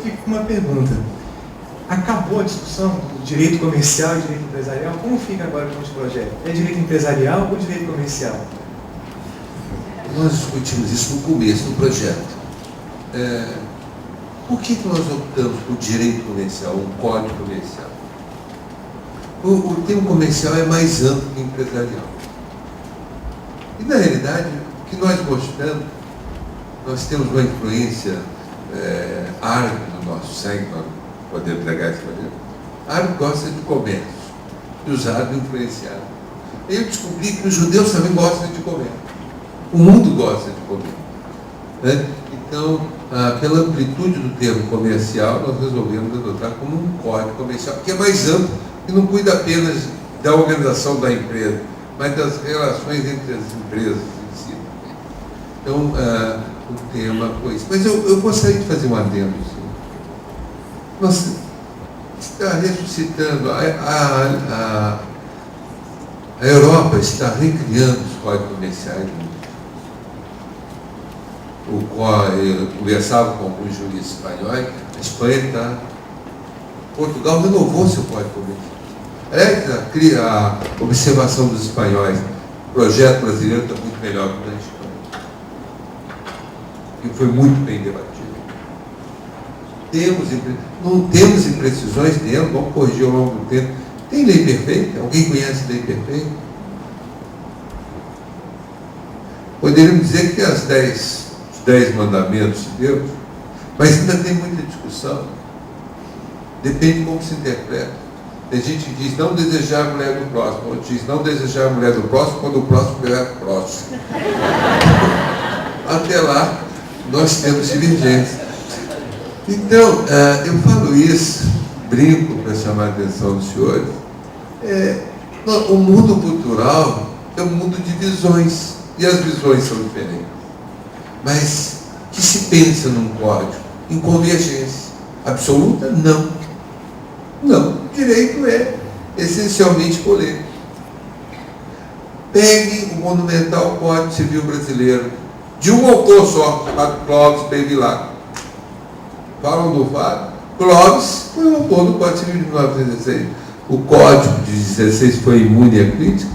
fico com uma pergunta. Acabou a discussão do direito comercial e direito empresarial? Como fica agora com esse projeto? É direito empresarial ou direito comercial? Nós discutimos isso no começo do projeto. Por que nós optamos por direito comercial, um código comercial? O termo comercial é mais amplo que empresarial. E, na realidade, o que nós mostramos, nós temos uma influência árabe no nosso sangue, nós podemos negar esse modelo. Árabe gosta de comércio, e os árabes influenciaram. Eu descobri que os judeus também gostam de comer. O mundo gosta de comer. Né? Então, pela amplitude do termo comercial, nós resolvemos adotar como um código comercial, que é mais amplo, que não cuida apenas da organização da empresa, mas das relações entre as empresas em si. Então, o tema foi isso. Mas eu gostaria de fazer um adendo. Assim. Nós está ressuscitando, a Europa está recriando os códigos comerciais. O qual eu conversava com alguns juristas espanhóis, a Espanha está. Portugal renovou seu código comercial. A observação dos espanhóis, o projeto brasileiro está muito melhor que o da Espanha. E foi muito bem debatido. Não temos imprecisões dentro, vamos corrigir ao longo do tempo. Tem lei perfeita? Alguém conhece lei perfeita? Poderíamos dizer que tem os 10 mandamentos de Deus, mas ainda tem muita discussão. Depende de como se interpreta. Tem gente que diz não desejar a mulher do próximo, outro diz não desejar a mulher do próximo quando o próximo é próximo. Até lá, nós temos divergência. Então, eu falo isso, brinco para chamar a atenção dos senhores. O mundo cultural é um mundo de visões, e as visões são diferentes. Mas que se pensa num código? Em convergência absoluta? Não. Não. O direito é essencialmente polêmico. Pegue o monumental Código Civil Brasileiro, de um autor só, chamado Clóvis Bevilacqua. Falam do fato? Clóvis foi o autor do Código Civil de 1916. O Código de 16 foi imune à crítica,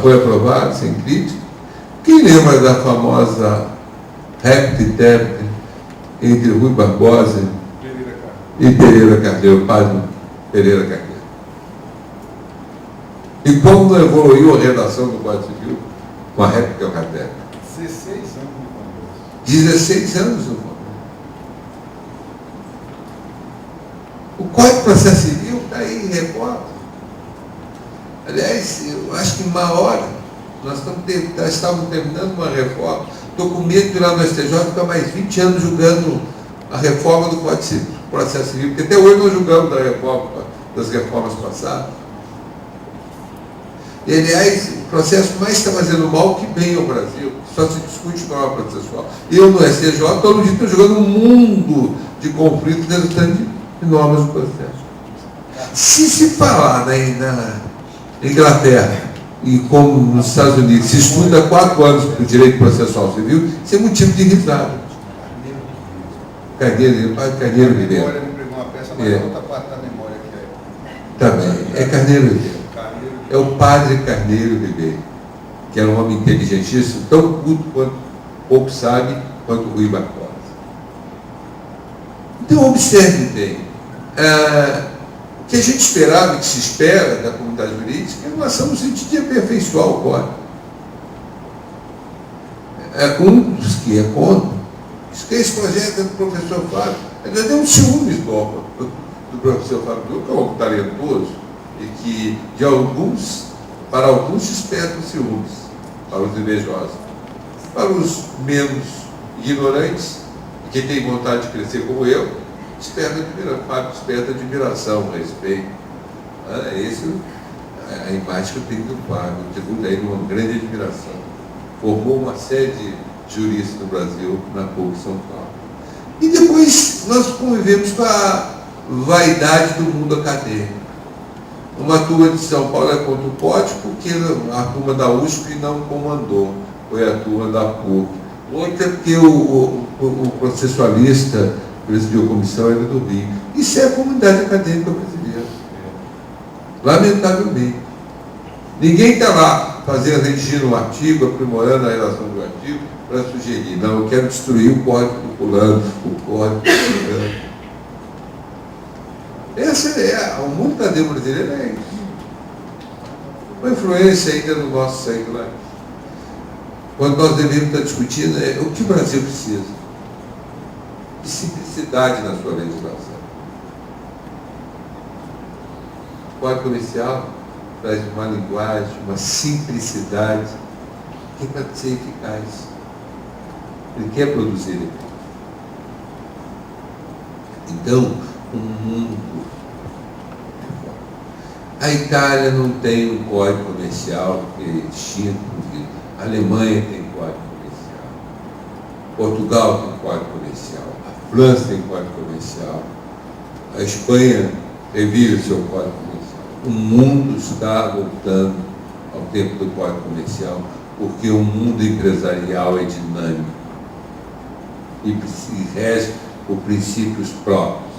foi aprovado sem crítica. Quem lembra da famosa repte entre Rui Barbosa e Pereira Carneiro, o padre Pereira Carneiro? E como não evoluiu a redação do Código Civil com a réplica ao caderno? 16 anos no Congresso. 16 anos no Congresso. O Código de Processo Civil está aí em reforma. Aliás, eu acho que uma hora nós estávamos terminando uma reforma. Estou com medo de ir lá no STJ ficar mais 20 anos julgando a reforma do Código Civil, Processo Civil, porque até hoje nós julgamos das reformas passadas. E, aliás, o processo mais está fazendo mal que bem ao Brasil. Só se discute norma processual. Eu, no STJ, todo dia estou jogando um mundo de conflitos resultante de normas do processo. Se falar na Inglaterra, e como nos Estados Unidos, se estuda 4 anos para o direito processual civil, isso é motivo de risada. Carneiro Ribeiro. Uma peça, mas outra parte da memória que é. Também, é Carneiro Ribeiro. É o padre Carneiro Ribeiro, que era um homem inteligentíssimo, tão culto quanto pouco sabe, quanto o Rui Barbosa. Então, observe bem. O que a gente esperava, que se espera da comunidade jurídica, é uma ação no sentido de aperfeiçoar o código. Um dos que é contra, diz que esse projeto é do professor Fábio. Ainda deu um ciúmes do professor Fábio, que é um talentoso, e que, para alguns, desperta ciúmes, para os invejosos. Para os menos ignorantes, e que têm vontade de crescer como eu, Fábio desperta admiração, respeito. A imagem que eu tenho do Fábio, eu tenho daí uma grande admiração. Formou uma série de juristas no Brasil, na PUC São Paulo. E depois nós convivemos com a vaidade do mundo acadêmico. Uma turma de São Paulo é contra o código porque a turma da USP não comandou, foi a turma da PUC. Outra porque o processualista presidiu a comissão, era do Rio. Isso é a comunidade acadêmica brasileira. Lamentavelmente. Ninguém está lá redigindo um artigo, aprimorando a relação do artigo, para sugerir. Não, eu quero destruir o código do fulano, o código do fulano. O mundo acadêmico brasileiro é isso. Uma influência ainda no nosso século. Quando nós devemos estar discutindo o que o Brasil precisa. De simplicidade na sua legislação. O Código Comercial traz uma linguagem, uma simplicidade que é para ser eficaz. Ele quer produzir efeito. Então, o mundo. A Itália não tem um código comercial que é extinto. A Alemanha tem código comercial. Portugal tem código comercial. A França tem código comercial. A Espanha revive o seu código comercial. O mundo está voltando ao tempo do código comercial, porque o mundo empresarial é dinâmico e rege por princípios próprios,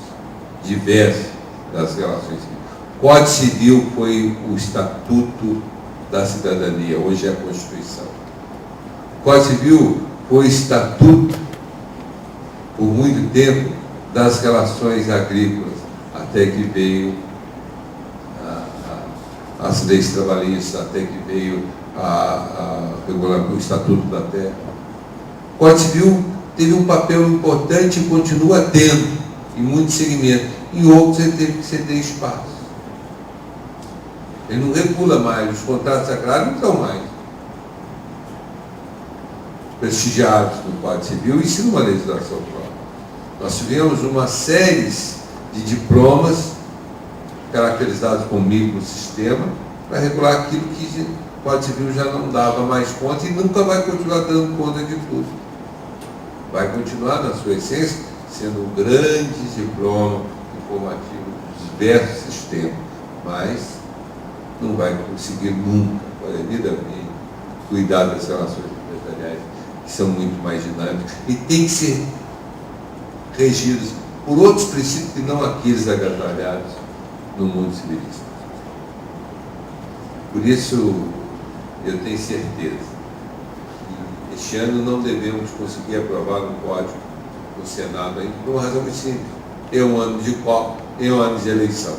diversos das relações civis. O Código Civil foi o Estatuto da Cidadania, hoje é a Constituição. O Código Civil foi o Estatuto, por muito tempo, das relações agrícolas, até que veio as leis trabalhistas, até que veio o Estatuto da Terra. O Código Civil teve um papel importante e continua tendo em muitos segmentos. Em outros ele teve que ceder espaço. Ele não regula mais, os contratos agrários não estão mais prestigiados no Código Civil, isso numa legislação própria. Nós tivemos uma série de diplomas caracterizados como microsistema para regular aquilo que o Código Civil já não dava mais conta e nunca vai continuar dando conta de tudo. Vai continuar, na sua essência, sendo um grande diploma informativo de diversos sistemas, mas não vai conseguir nunca, devidamente, cuidar das relações empresariais, que são muito mais dinâmicas, e tem que ser regidos por outros princípios que não aqueles agasalhados no mundo civilista. Por isso, eu tenho certeza que este ano não devemos conseguir aprovar um código no Senado ainda, por uma razão muito simples. É um ano de Copa, é um ano de eleição.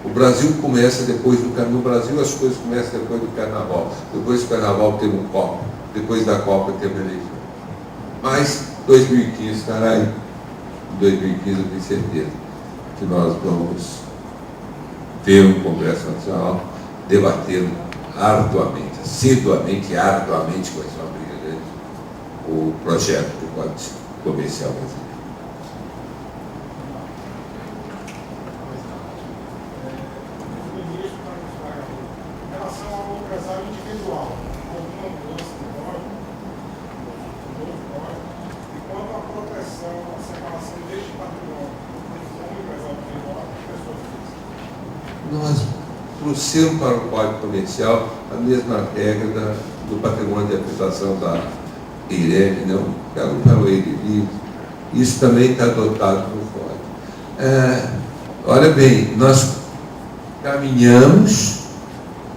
O Brasil começa depois do Carnaval. No Brasil as coisas começam depois do Carnaval. Depois do Carnaval temos Copa. Depois da Copa temos eleição. Mas 2015 estará aí. Em 2015 eu tenho certeza que nós vamos ver um Congresso Nacional debatendo arduamente, assiduamente e arduamente, com essa briga grande, o projeto do Código Comercial brasileiro. Nós trouxemos para o Código Comercial a mesma regra do patrimônio de habitação da EIREG, não? Para o livre. Isso também está adotado no Código. Olha bem, nós caminhamos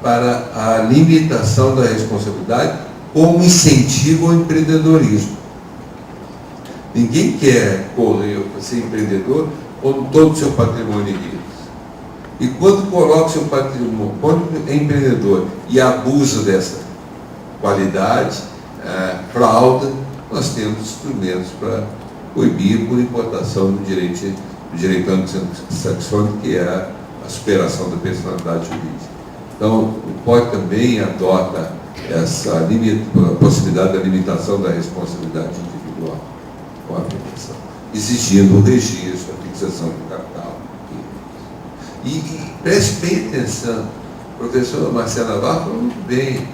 para a limitação da responsabilidade como incentivo ao empreendedorismo. Ninguém quer correr para ser empreendedor com todo o seu patrimônio em risco. E quando coloca o seu patrimônio, quando é empreendedor e abusa dessa qualidade, frauda, nós temos instrumentos para coibir por importação do direito anglo-saxônico, que é a superação da personalidade jurídica. Então, o COD também adota essa possibilidade da limitação da responsabilidade individual com a aplicação, exigindo o registro, a fixação de capital. E preste bem atenção, o professor Marcelo Navarro falou muito bem,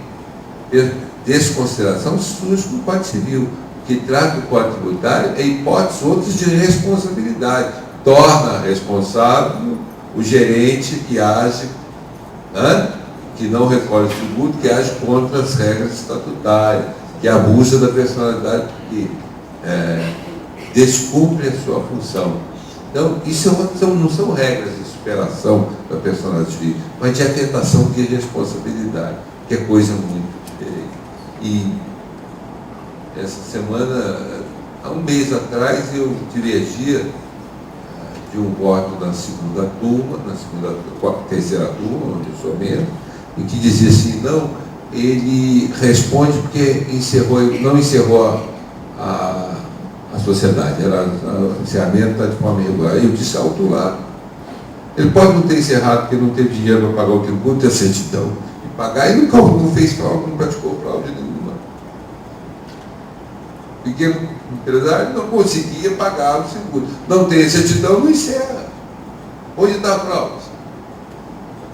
desconsideração surge no Código Civil, que trata o Código Tributário é hipóteses outras de responsabilidade, torna responsável o gerente que age, que não recolhe o tributo, que age contra as regras estatutárias, que abusa da personalidade dele. descumpre a sua função. Então, isso não são regras de superação da personalidade jurídica, mas de afetação de responsabilidade, que é coisa muito diferente. E essa semana, há um mês atrás, eu dirigia de um voto na terceira turma, onde eu sou membro, em que dizia assim, não, ele responde porque não encerrou a sociedade, o encerramento está de forma irregular. Eu disse alto lá. Ele pode não ter encerrado porque não teve dinheiro para pagar o tributo e a certidão e pagar, e não fez fraude, não praticou fraude nenhuma. O pequeno empresário não conseguia pagar o seguro. Não tem certidão, não encerra. Onde está a fraude?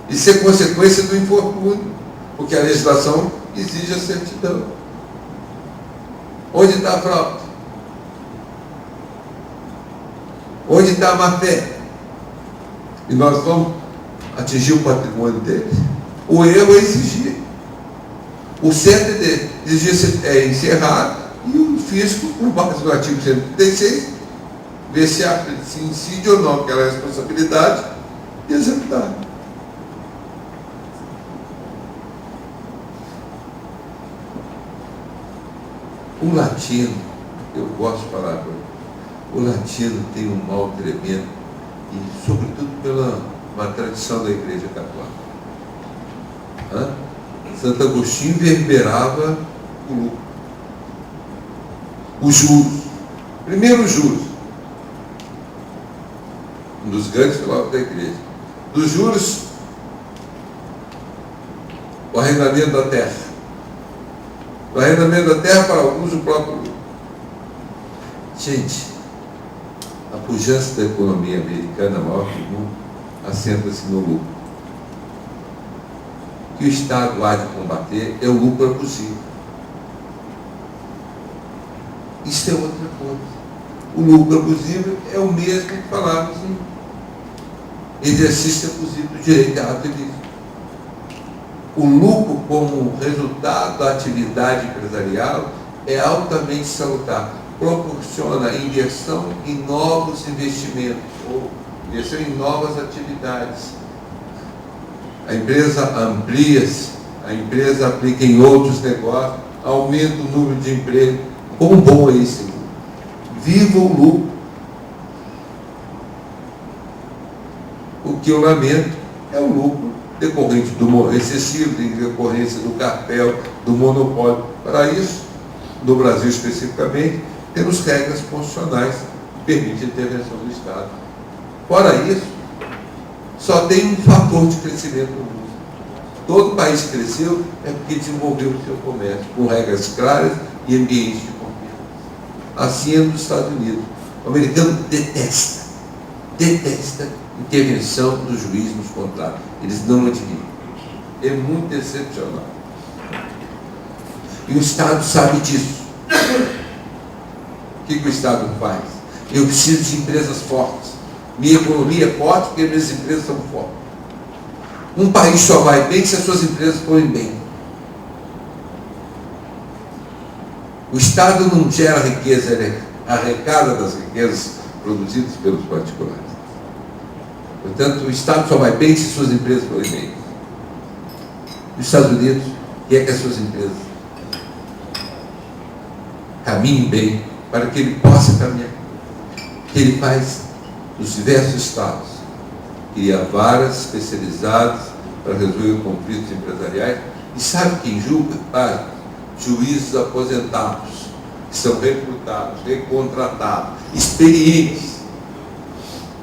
Isso é consequência do infortúnio, porque a legislação exige a certidão. Onde está a fraude? Onde está a má-fé? E nós vamos atingir o patrimônio dele? O erro é exigir. O certo é encerrar, e o fisco, com base no artigo 136, ver se incide ou não aquela responsabilidade e executar. O latino, eu gosto de falar, o latino tem um mal tremendo, e sobretudo pela uma tradição da Igreja Católica. Santo Agostinho verberava o lucro. Os juros. Primeiro os juros. Um dos grandes filósofos da Igreja. Dos juros, o arrendamento da terra. O arrendamento da terra, para alguns, o próprio lucro. Gente, a pujança da economia americana, maior que o mundo, assenta-se no lucro. O que o Estado há de combater é o lucro abusivo. Isso é outra coisa. O lucro abusivo é o mesmo que falávamos em exercício abusivo do direito à ato ilícito. O lucro como resultado da atividade empresarial é altamente salutar. Proporciona inversão em novos investimentos, ou inversão em novas atividades. A empresa amplia-se, a empresa aplica em outros negócios, aumenta o número de empregos. Quão bom é esse lucro? Viva o lucro. O que eu lamento é o lucro decorrente do excessivo, de decorrência do cartel, do monopólio. Para isso, no Brasil especificamente, temos regras constitucionais que permitem a intervenção do Estado. Fora isso, só tem um fator de crescimento no mundo. Todo país que cresceu é porque desenvolveu o seu comércio, com regras claras e ambientes de confiança. Assim é nos Estados Unidos. O americano detesta intervenção do juiz nos contratos. Eles não admitem. É muito excepcional. E o Estado sabe disso. O que o Estado faz? Eu preciso de empresas fortes. Minha economia é forte porque minhas empresas são fortes. Um país só vai bem se as suas empresas forem bem. O Estado não gera riqueza, ele arrecada das riquezas produzidas pelos particulares. Portanto, o Estado só vai bem se suas empresas forem bem. Nos Estados Unidos, quer que as suas empresas caminhem bem, para que ele possa caminhar. O que ele faz nos diversos estados? Cria varas especializadas para resolver conflitos empresariais. E sabe quem julga? Juízes aposentados, que são recrutados, recontratados, experientes.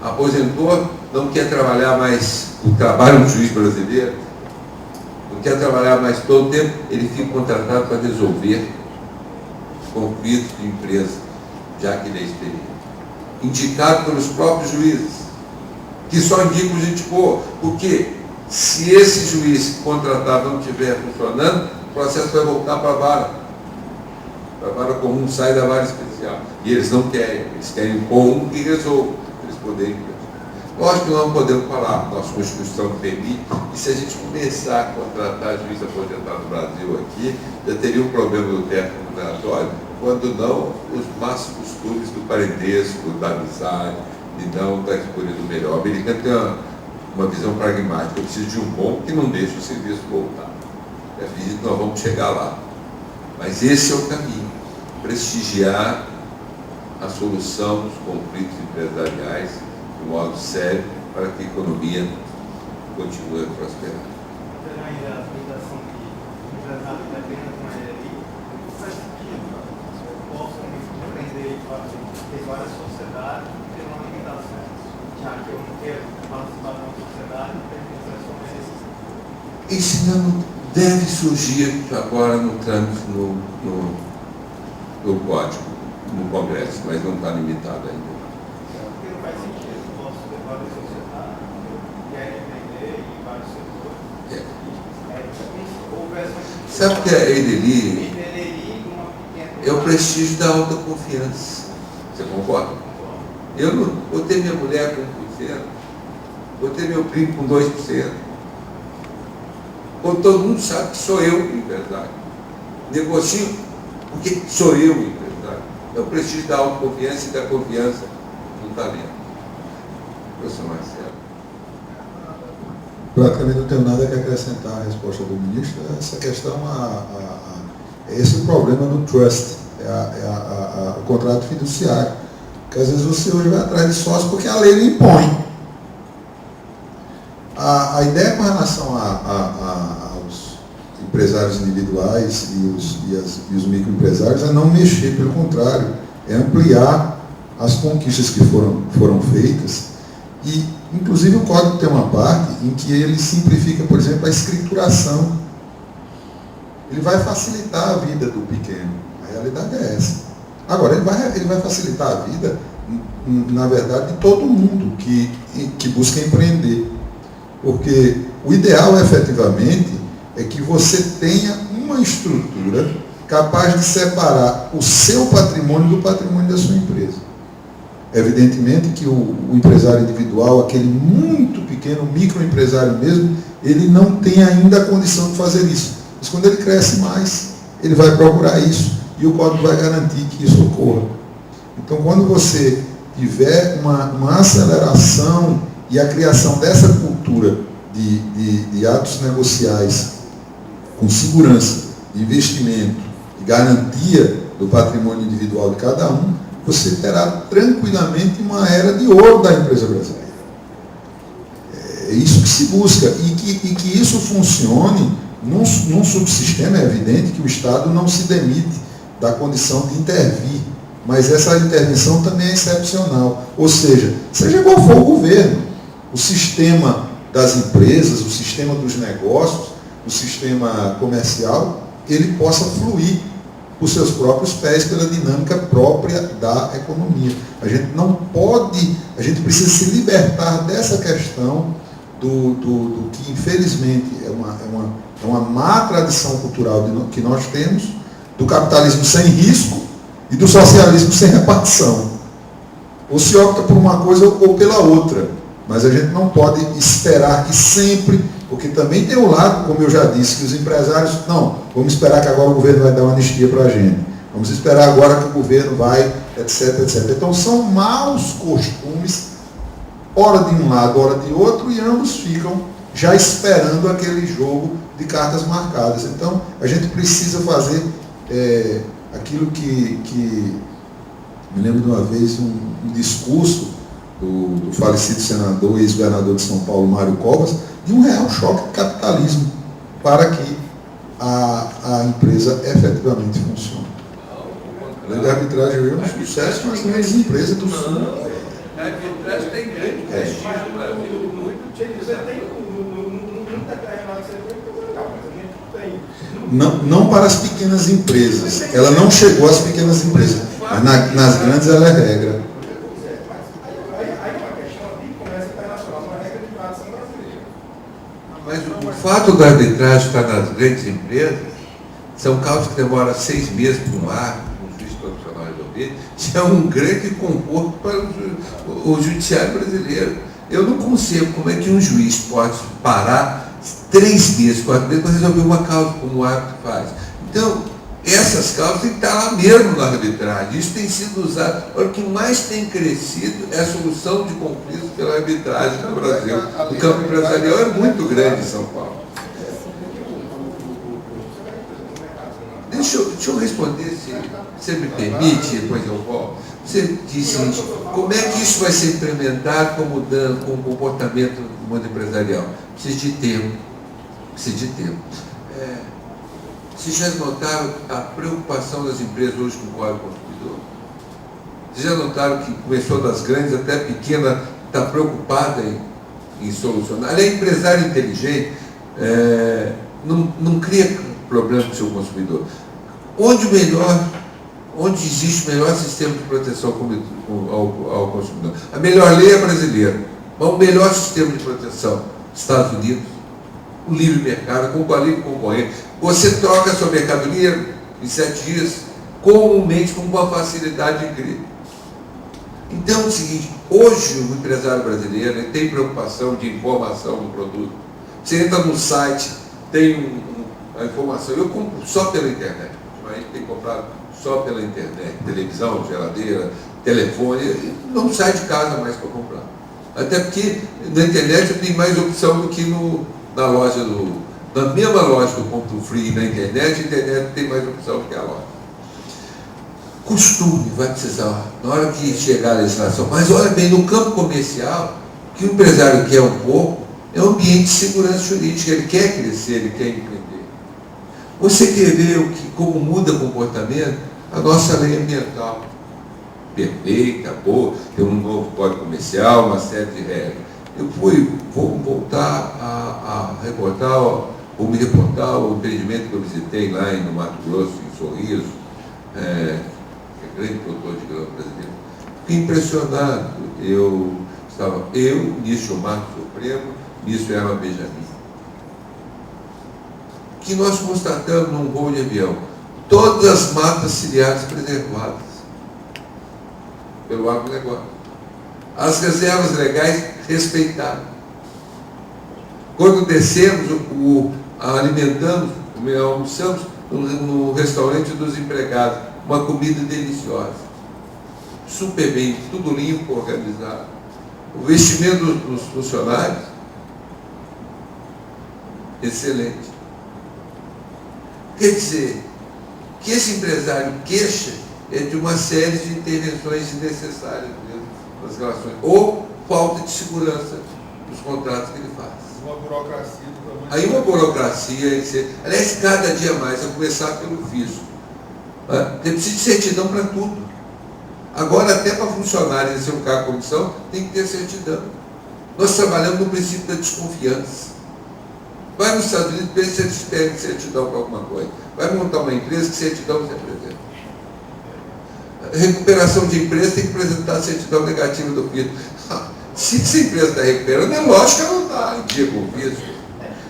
Aposentou, não quer trabalhar mais o trabalho do juiz brasileiro, não quer trabalhar mais todo o tempo, ele fica contratado para resolver conflitos de empresa, já que ele é experiente. Indicado pelos próprios juízes, que só indicam gente boa, porque se esse juiz contratado não estiver funcionando, o processo vai voltar para a vara. A vara comum sai da vara especial. E eles não querem, eles querem pôr um que resolva, eles poderem. Lógico que nós não podemos falar, nossa Constituição permite, e se a gente começar a contratar juiz aposentado no Brasil aqui, já teria um problema do teto remuneratório, quando não os máximos clubes do parentesco, da amizade, e não da escolha do melhor. O americano tem uma visão pragmática, eu preciso de um bom que não deixe o serviço voltar. Eu acredito que nós vamos chegar lá. Mas esse é o caminho, prestigiar a solução dos conflitos empresariais de modo sério para que a economia continue a prosperar. A limitação que o empresário está apenas uma ali, faz sentido. Eu posso empreender em várias sociedades e ter uma limitação, já que eu não quero participar de uma sociedade e pertencer somente a esses. Isso não deve surgir agora no trâmite no código, no Congresso, mas não está limitado ainda. Porque não faz sentido, eu posso ter várias sociedades, eu quero empreender em vários setores. Sabe o que é Edeli? É o prestígio da alta confiança. Você concorda? Eu não botei minha mulher com 1%, botei meu primo com 2%. Quando todo mundo sabe que sou eu o empresário. Negocio porque sou eu o empresário. É o prestígio da autoconfiança e da confiança no talento. Professor Marcelo. Praticamente não tenho nada que acrescentar à resposta do ministro. Essa questão, esse é o problema do trust, o contrato fiduciário. Porque às vezes você hoje vai atrás de sócio porque a lei lhe impõe. A ideia com relação aos empresários individuais e os microempresários é não mexer, pelo contrário, é ampliar as conquistas que foram feitas. E, inclusive, o Código tem uma parte em que ele simplifica, por exemplo, a escrituração. Ele vai facilitar a vida do pequeno. A realidade é essa. Agora, ele vai facilitar a vida, na verdade, de todo mundo que busca empreender. Porque o ideal, efetivamente, é que você tenha uma estrutura capaz de separar o seu patrimônio do patrimônio da sua empresa. Evidentemente que o empresário individual, aquele muito pequeno, microempresário mesmo, ele não tem ainda a condição de fazer isso. Mas quando ele cresce mais, ele vai procurar isso e o Código vai garantir que isso ocorra. Então, quando você tiver uma aceleração e a criação dessa cultura de atos negociais com segurança, de investimento, de garantia do patrimônio individual de cada um, você terá tranquilamente uma era de ouro da empresa brasileira. É isso que se busca. E que isso funcione num subsistema. É evidente que o Estado não se demite da condição de intervir, mas essa intervenção também é excepcional. Ou seja qual for o governo, o sistema das empresas, o sistema dos negócios, o sistema comercial, ele possa fluir por seus próprios pés, pela dinâmica própria da economia. A gente precisa se libertar dessa questão do que, infelizmente, é uma má tradição cultural que nós temos, do capitalismo sem risco e do socialismo sem repartição. Ou se opta por uma coisa ou pela outra. Mas a gente não pode esperar que sempre, porque também tem o lado, como eu já disse, que os empresários, não, vamos esperar que agora o governo vai dar uma anistia para a gente. Vamos esperar agora que o governo vai, etc, etc. Então são maus costumes, ora de um lado, ora de outro, e ambos ficam já esperando aquele jogo de cartas marcadas. Então a gente precisa fazer aquilo que me lembro de uma vez um discurso do falecido senador e ex-governador de São Paulo, Mário Covas, de um real choque de capitalismo para que a empresa efetivamente funcione. A lei de arbitragem é um sucesso nas grandes empresas do Sul. A arbitragem tem grande prestígio no Brasil. Não para as pequenas empresas. Ela não chegou às pequenas empresas. Mas nas grandes ela é regra. Mas o fato da arbitragem estar nas grandes empresas, são causas que demoram 6 meses para um juiz profissional resolver, já é um grande conforto para o judiciário brasileiro. Eu não concebo como é que um juiz pode parar 3 meses, 4 meses para resolver uma causa, como o árbitro faz. Então, essas causas têm que estar lá mesmo na arbitragem. Isso tem sido usado. Olha, o que mais tem crescido é a solução de conflitos pela arbitragem no Brasil. O campo empresarial é muito grande em São Paulo. Deixa eu responder, se você me permite, depois eu volto. Você disse, como é que isso vai ser implementado com o comportamento do mundo empresarial? Precisa de tempo. Precisa de tempo. Vocês já notaram a preocupação das empresas hoje com o Código Consumidor? Vocês já notaram que começou das grandes até pequena, está preocupada em solucionar? Ela é empresário inteligente, não cria problema para o seu consumidor. Onde existe o melhor sistema de proteção ao consumidor? A melhor lei é brasileira, mas o melhor sistema de proteção, Estados Unidos, o livre mercado, com qualidade concorrente. Você troca a sua mercadoria em 7 dias, comumente com uma facilidade incrível. Então é o seguinte, hoje o empresário brasileiro ele tem preocupação de informação do produto. Você entra no site, tem a informação, eu compro só pela internet. A gente tem comprado só pela internet, televisão, geladeira, telefone, não sai de casa mais para comprar. Até porque na internet eu tenho mais opção do que na loja na mesma loja do Ponto Free na internet, a internet tem mais opção do que a loja. Costume vai precisar, na hora que chegar a legislação, mas olha bem, no campo comercial, o que o empresário quer um pouco é um ambiente de segurança jurídica, ele quer crescer, ele quer empreender. Você quer ver como muda o comportamento? A nossa lei ambiental. Perfeita, boa, tem um novo código comercial, uma série de regras. Vou voltar a me reportar o empreendimento que eu visitei lá no Mato Grosso, em Sorriso, que é grande produtor de grão brasileiro. Fiquei impressionado. O ministro Gilmar Supremo, ministro Herman Benjamin. Que nós constatamos num voo de avião, todas as matas ciliares preservadas pelo agronegócio. As reservas legais respeitadas. Quando descemos, alimentamos, almoçamos no restaurante dos empregados, uma comida deliciosa, super bem, tudo limpo, organizado. O vestimento dos funcionários, excelente. Quer dizer, que esse empresário queixa é de uma série de intervenções desnecessárias nas relações, ou falta de segurança dos contratos que ele faz. Uma burocracia do tamanho. Aí uma burocracia, aliás, cada dia mais, a começar pelo fisco. Tem precisa de certidão para tudo. Agora, até para funcionário exercer um cargo de comissão, tem que ter certidão. Nós trabalhamos no princípio da desconfiança. Vai nos Estados Unidos, pensa se eles pedem certidão para alguma coisa. Vai montar uma empresa, que certidão você apresenta. Recuperação de empresa tem que apresentar a certidão negativa do fisco. Se essa empresa está recuperando, é lógico que ela não está em dia com o fisco.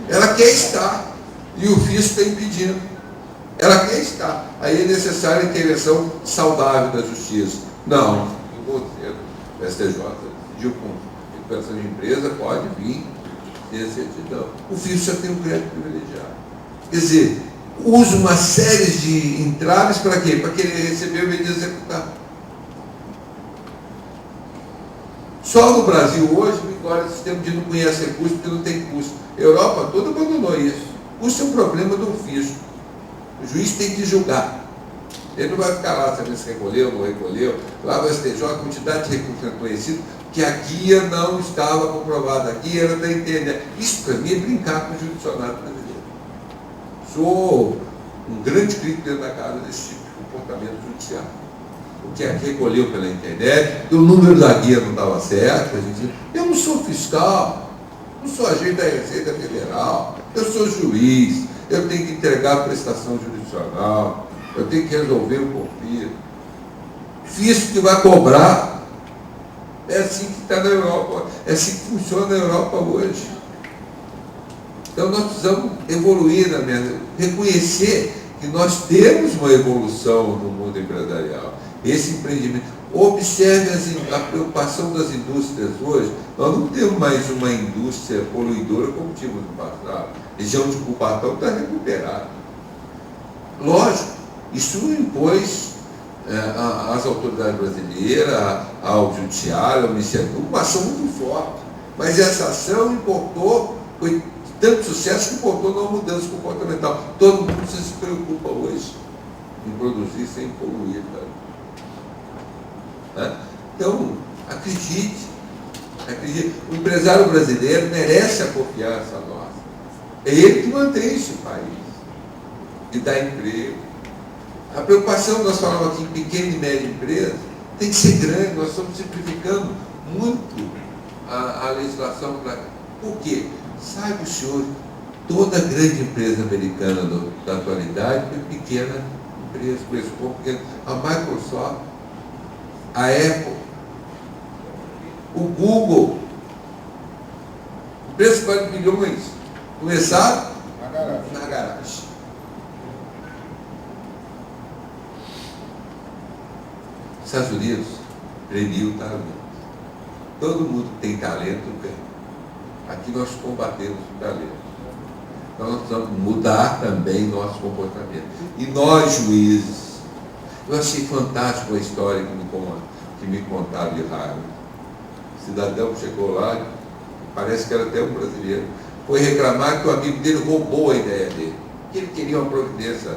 Ela quer estar. E o fisco está impedindo. Ela quer estar. Aí é necessária a intervenção saudável da justiça. Não, o STJ pediu com recuperação de empresa, pode vir ter certidão. O fisco já tem um crédito privilegiado. Quer dizer, usa uma série de entraves para quê? Para querer receber o meio de executar. Só no Brasil hoje, agora o sistema de não conhece recurso porque não tem custo. A Europa toda abandonou isso. Custo é um problema do fisco. O juiz tem que julgar. Ele não vai ficar lá sabendo se recolheu ou não recolheu. Lá no STJ, a quantidade de recursos reconhecidos, que a guia não estava comprovada. A guia era da internet. Isso para mim é brincar com o judiciário brasileiro. Sou um grande crítico dentro da casa desse tipo de comportamento judiciário. O que recolheu pela internet, o número da guia não estava certo. Eu não sou fiscal, não sou agente da Receita Federal, eu sou juiz, eu tenho que entregar a prestação jurisdicional, eu tenho que resolver o conflito. Fisco que vai cobrar, é assim que está na Europa, é assim que funciona na Europa hoje. Então nós precisamos evoluir na mesa, reconhecer que nós temos uma evolução no mundo empresarial. Esse empreendimento. Observe a preocupação das indústrias hoje. Nós não temos mais uma indústria poluidora como tínhamos no passado. A região de Cubatão está recuperada. Lógico, Isso impôs às autoridades brasileiras, ao judiciário, ao Ministério Público, uma ação muito forte. Mas essa ação importou, foi de tanto sucesso que importou uma mudança comportamental. Todo mundo se preocupa hoje em produzir sem poluir. Né? Então, acredite. O empresário brasileiro merece a confiança nossa. É ele que mantém esse país e dá emprego. A preocupação, nós falamos aqui em pequena e média empresa, tem que ser grande. Nós estamos simplificando muito a legislação. Por quê? Sabe o senhor, toda grande empresa americana da atualidade foi pequena empresa, pequena. A Microsoft, a Apple, o Google, empresas que valem bilhões, começaram na garagem. Estados Unidos premia o talento. Todo mundo que tem talento ganha. Aqui nós combatemos o talento. Então nós precisamos mudar também nosso comportamento. E nós, juízes, eu achei fantástico a história que me contaram de Harvard. O cidadão chegou lá, parece que era até um brasileiro, foi reclamar que o amigo dele roubou a ideia dele, que ele queria uma providência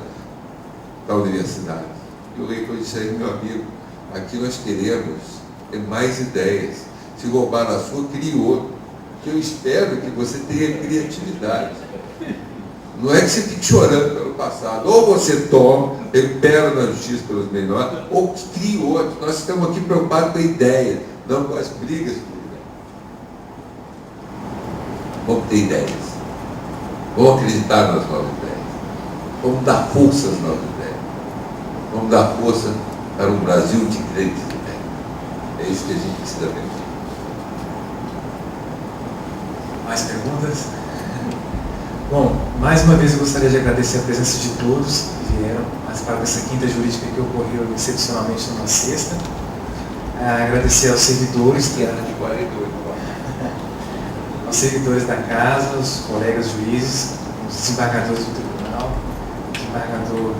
da universidade. E o reitor disse aí, meu amigo, aqui nós queremos ter mais ideias. Se roubar a sua, crie outro. Que eu espero que você tenha criatividade. Não é que você fique chorando pelo passado. Ou você toma, recupera na justiça pelos melhores, ou crie outro. Nós estamos aqui preocupados com a ideia, não com as brigas por ideia. Vamos ter ideias. Vamos acreditar nas novas ideias. Vamos dar força às novas ideias. Vamos dar força para um Brasil de grandes ideias. É isso que a gente precisa ver. Mais perguntas? Bom, mais uma vez eu gostaria de agradecer a presença de todos que vieram participar dessa quinta jurídica que ocorreu excepcionalmente numa sexta. Agradecer aos servidores que eram aos servidores da casa, os colegas juízes, os desembargadores do tribunal, o desembargador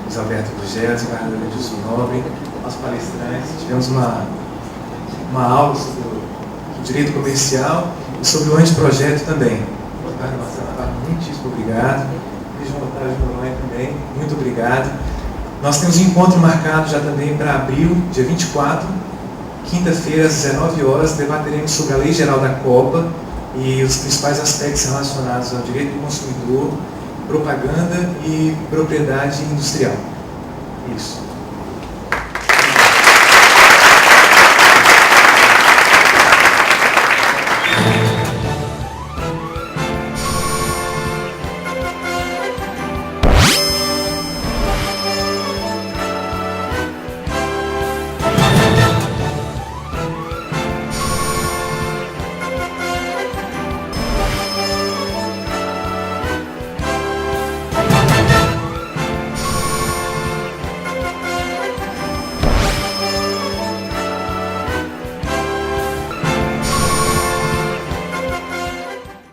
Luiz Alberto Gugel, o desembargador Edilson Nobre, aos palestrantes. Tivemos uma aula sobre o direito comercial e sobre o anteprojeto também. Muitíssimo obrigado. E João Otávio de Noronha também, muito obrigado. Nós temos um encontro marcado já também para abril, dia 24, quinta-feira, às 19 horas, debateremos sobre a Lei Geral da Copa e os principais aspectos relacionados ao direito do consumidor, propaganda e propriedade industrial. Isso.